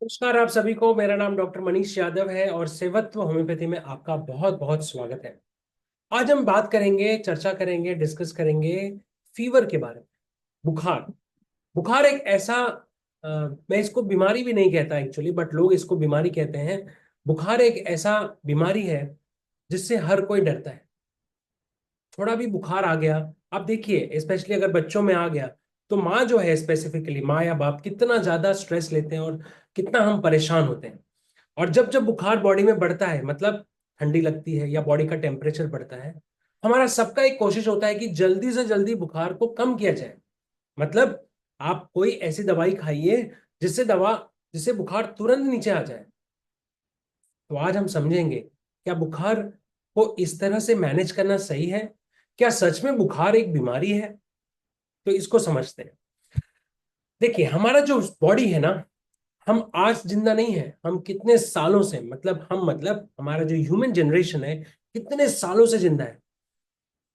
नमस्कार आप सभी को। मेरा नाम डॉक्टर मनीष यादव है और सेवत्व होम्योपैथी में आपका बहुत बहुत स्वागत है। आज हम बात करेंगे, चर्चा करेंगे, डिस्कस करेंगे फीवर के बारे में। बुखार। बुखार एक ऐसा मैं इसको बीमारी भी नहीं कहता एक्चुअली, बट लोग इसको बीमारी कहते हैं। बुखार एक ऐसा बीमारी है जिससे हर कोई डरता है। थोड़ा भी बुखार आ गया, आप देखिए स्पेशली अगर बच्चों में आ गया तो माँ जो है, स्पेसिफिकली माँ या बाप, कितना ज्यादा स्ट्रेस लेते हैं और कितना हम परेशान होते हैं। और जब जब बुखार बॉडी में बढ़ता है, मतलब ठंडी लगती है या बॉडी का टेम्परेचर बढ़ता है, हमारा सबका एक कोशिश होता है कि जल्दी से जल्दी बुखार को कम किया जाए। मतलब आप कोई ऐसी दवाई खाइए जिससे बुखार तुरंत नीचे आ जाए। तो आज हम समझेंगे क्या बुखार को इस तरह से मैनेज करना सही है, क्या सच में बुखार एक बीमारी है। तो इसको समझते हैं। देखिए हमारा जो बॉडी है ना, हम आज जिंदा नहीं है, हम कितने सालों से, मतलब हमारा जो ह्यूमन जनरेशन है कितने सालों से जिंदा है।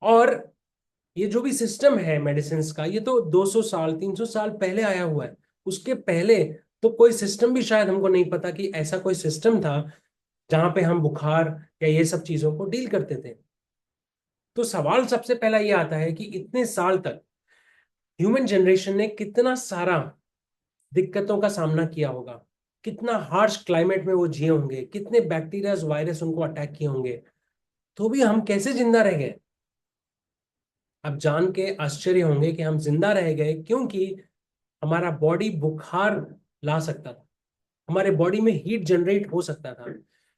और ये जो भी सिस्टम है मेडिसिन का, ये तो 200 साल 300 साल पहले आया हुआ है। उसके पहले तो कोई सिस्टम भी शायद हमको नहीं पता कि ऐसा कोई सिस्टम था जहां पे हम बुखार या ये सब चीजों को डील करते थे। तो सवाल सबसे पहला ये आता है कि इतने साल तक ह्यूमन जनरेशन ने कितना सारा दिक्कतों का सामना किया होगा, कितना हार्श क्लाइमेट में वो जिए होंगे, कितने बैक्टीरिया वायरस उनको अटैक किए होंगे, तो भी हम कैसे जिंदा रह गए। अब जान के आश्चर्य होंगे कि हम जिंदा रह गए क्योंकि हमारा बॉडी बुखार ला सकता था, हमारे बॉडी में हीट जनरेट हो सकता था।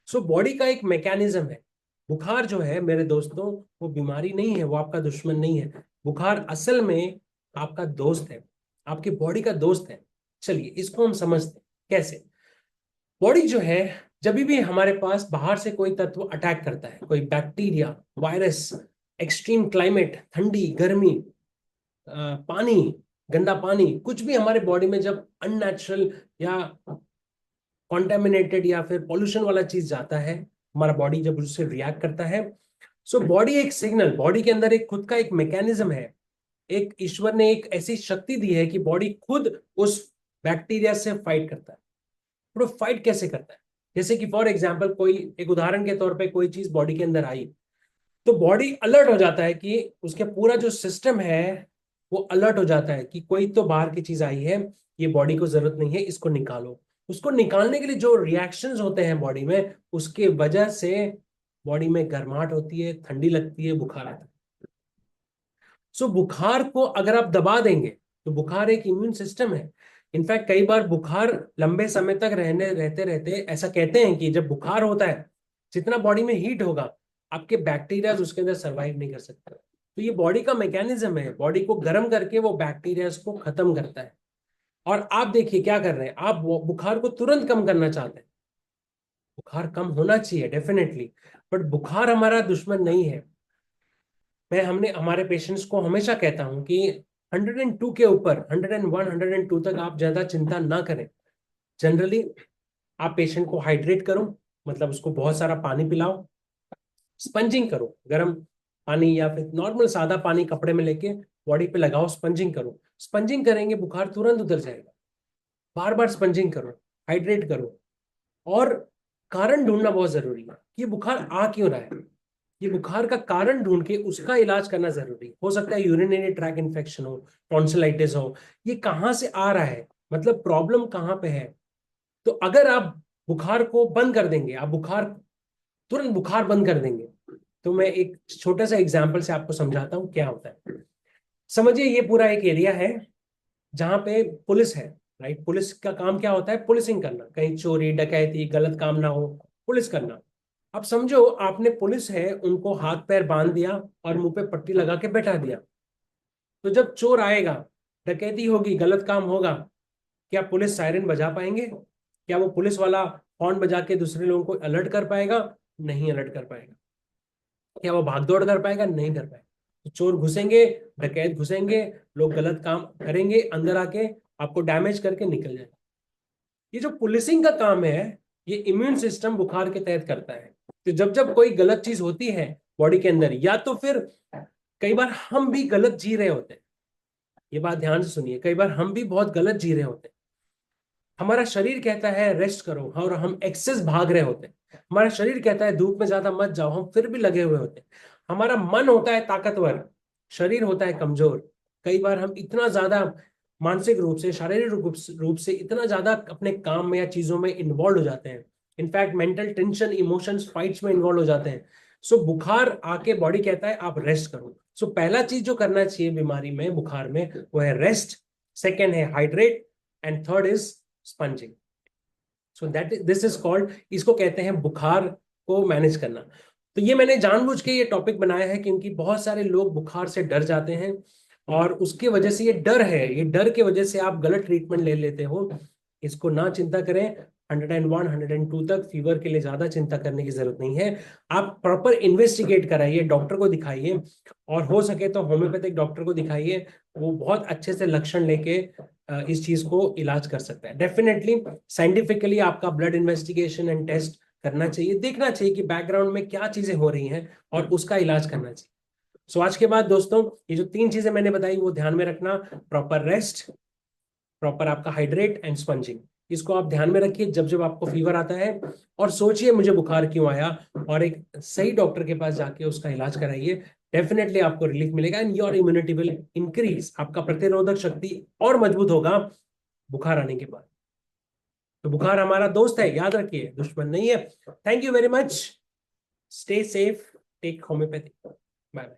सो बॉडी का एक मैकेनिज्म है। बुखार जो है मेरे दोस्तों, वो बीमारी नहीं है, वो आपका दुश्मन नहीं है। बुखार असल में आपका दोस्त है, आपकी बॉडी का दोस्त है। चलिए इसको हम समझते हैं कैसे। बॉडी जो है, जब भी हमारे पास बाहर से कोई तत्व अटैक करता है, कोई बैक्टीरिया, वायरस, एक्सट्रीम क्लाइमेट, ठंडी गर्मी, पानी, गंदा पानी, कुछ भी हमारे बॉडी में जब अननेचुरल या कॉन्टेमिनेटेड या फिर पॉल्यूशन वाला चीज जाता है, हमारा बॉडी जब उससे रिएक्ट करता है। सो बॉडी एक सिग्नल, बॉडी के अंदर एक खुद का एक मैकेनिज्म है। एक ईश्वर ने एक ऐसी शक्ति दी है कि बॉडी खुद उस बैक्टीरिया से फाइट करता है। तो फाइट कैसे करता है, जैसे कि फॉर एग्जाम्पल कोई एक उदाहरण के तौर पे कोई चीज बॉडी के अंदर आई, तो बॉडी अलर्ट हो जाता है कि उसके पूरा जो सिस्टम है वो अलर्ट हो जाता है कि कोई तो बाहर की चीज आई है, ये बॉडी को जरूरत नहीं है, इसको निकालो। उसको निकालने के लिए जो रिएक्शंस होते हैं बॉडी में, उसके वजह से बॉडी में गर्माहट होती है, ठंडी लगती है, बुखार आता है। सो बुखार को अगर आप दबा देंगे, तो बुखार एक इम्यून सिस्टम है। इनफैक्ट कई बार बुखार लंबे समय तक रहने रहते रहते ऐसा कहते हैं कि जब बुखार होता है, जितना बॉडी में हीट होगा, आपके बैक्टीरिया उसके अंदर सरवाइव नहीं कर सकते। तो ये बॉडी का मैकेनिज्म है, बॉडी को गर्म करके वो बैक्टीरिया को खत्म करता है। और आप देखिए क्या कर रहे हैं, आप वो बुखार को तुरंत कम करना चाहते हैं। बुखार कम होना चाहिए डेफिनेटली, बट बुखार हमारा दुश्मन नहीं है। मैं हमने हमारे पेशेंट्स को हमेशा कहता हूं कि 102 के ऊपर, 101 102 तक आप ज्यादा चिंता ना करें। जनरली आप पेशेंट को हाइड्रेट करो, मतलब उसको बहुत सारा पानी पिलाओ, स्पंजिंग करो, गर्म पानी या फिर नॉर्मल सादा पानी कपड़े में लेके बॉडी पे लगाओ, स्पंजिंग करो। स्पंजिंग करेंगे बुखार तुरंत उतर जाएगा। बार बार स्पंजिंग करो, हाइड्रेट करो। और कारण ढूंढना बहुत जरूरी है, ये बुखार आ क्यों रहा है। ये बुखार का कारण ढूंढ के उसका इलाज करना जरूरी हो सकता है। यूरिनरी ट्रैक इन्फेक्शन हो, टॉन्सिलाइटिस हो, ये कहाँ से आ रहा है, मतलब प्रॉब्लम कहाँ पे है। तो अगर आप बुखार को बंद कर देंगे, आप बुखार तुरंत बुखार बंद कर देंगे, तो मैं एक छोटा सा एग्जांपल से आपको समझाता हूँ क्या होता है। समझिए ये पूरा एक एरिया है जहां पे पुलिस है। राइट, पुलिस का काम क्या होता है, पुलिसिंग करना, कहीं चोरी डकैती गलत काम ना हो, पुलिस करना। अब समझो आपने पुलिस है उनको हाथ पैर बांध दिया और मुंह पे पट्टी लगा के बैठा दिया। तो जब चोर आएगा, डकैती होगी, गलत काम होगा, क्या पुलिस सायरन बजा पाएंगे, क्या वो पुलिस वाला हॉर्न बजा के दूसरे लोगों को अलर्ट कर पाएगा, नहीं अलर्ट कर पाएगा। क्या वो भाग दौड़ कर पाएगा, नहीं कर पाएगा। तो चोर घुसेंगे, डकैत घुसेंगे, लोग गलत काम करेंगे, अंदर आके आपको डैमेज करके निकल जाएगा। ये जो पुलिसिंग का काम है, ये इम्यून सिस्टम बुखार के तहत करता है। तो जब जब कोई गलत चीज होती है बॉडी के अंदर, या तो फिर कई बार हम भी गलत जी रहे होते हैं, ये बात ध्यान से सुनिए, कई बार हम भी बहुत गलत जी रहे होते हैं। हमारा शरीर कहता है रेस्ट करो और हम एक्सेस भाग रहे होते हैं। हमारा शरीर कहता है धूप में ज्यादा मत जाओ, हम फिर भी लगे हुए होते हैं। हमारा मन होता है ताकतवर, शरीर होता है कमजोर। कई बार हम इतना ज्यादा मानसिक रूप से, शारीरिक रूप से इतना ज्यादा अपने काम में या चीजों में इन्वॉल्व हो जाते हैं, in fact mental tension, emotions, fights में इन्वॉल्व हो जाते हैं। सो बुखार आके बॉडी कहता है आप रेस्ट करो। सो पहला चीज जो करना चाहिए बीमारी में, बुखार में, वो है रेस्ट। सेकेंड है hydrate, and third is spongin. So that this is called, इसको कहते हैं बुखार को मैनेज करना। तो ये मैंने जानबूझ के ये टॉपिक बनाया है क्योंकि बहुत सारे लोग बुखार से डर जाते हैं, और उसकी वजह से, ये डर है, ये डर की वजह से आप गलत ट्रीटमेंट ले लेते हो। इसको ना चिंता करें। 101, 102 तक फीवर के लिए ज्यादा चिंता करने की जरूरत नहीं है। आप प्रॉपर इन्वेस्टिगेट कराइए, डॉक्टर को दिखाइए, और हो सके तो होम्योपैथिक डॉक्टर को दिखाइए। वो बहुत अच्छे से लक्षण लेके इस चीज को इलाज कर सकता है। डेफिनेटली साइंटिफिकली आपका ब्लड इन्वेस्टिगेशन एंड टेस्ट करना चाहिए, देखना चाहिए कि बैकग्राउंड में क्या चीजें हो रही हैं, और उसका इलाज करना चाहिए। सो आज के बाद दोस्तों, ये जो 3 चीजें मैंने बताई वो ध्यान में रखना। प्रॉपर रेस्ट, प्रॉपर आपका हाइड्रेट एंड स्पंजिंग, इसको आप ध्यान में रखिए जब जब आपको फीवर आता है। और सोचिए मुझे बुखार क्यों आया, और एक सही डॉक्टर के पास जाके उसका इलाज कराइए। डेफिनेटली आपको रिलीफ मिलेगा, and your immunity will increase. आपका प्रतिरोधक शक्ति और मजबूत होगा बुखार आने के बाद। तो बुखार हमारा दोस्त है, याद रखिए, दुश्मन नहीं है। Thank you very much. Stay safe, take homeopathy. Bye bye.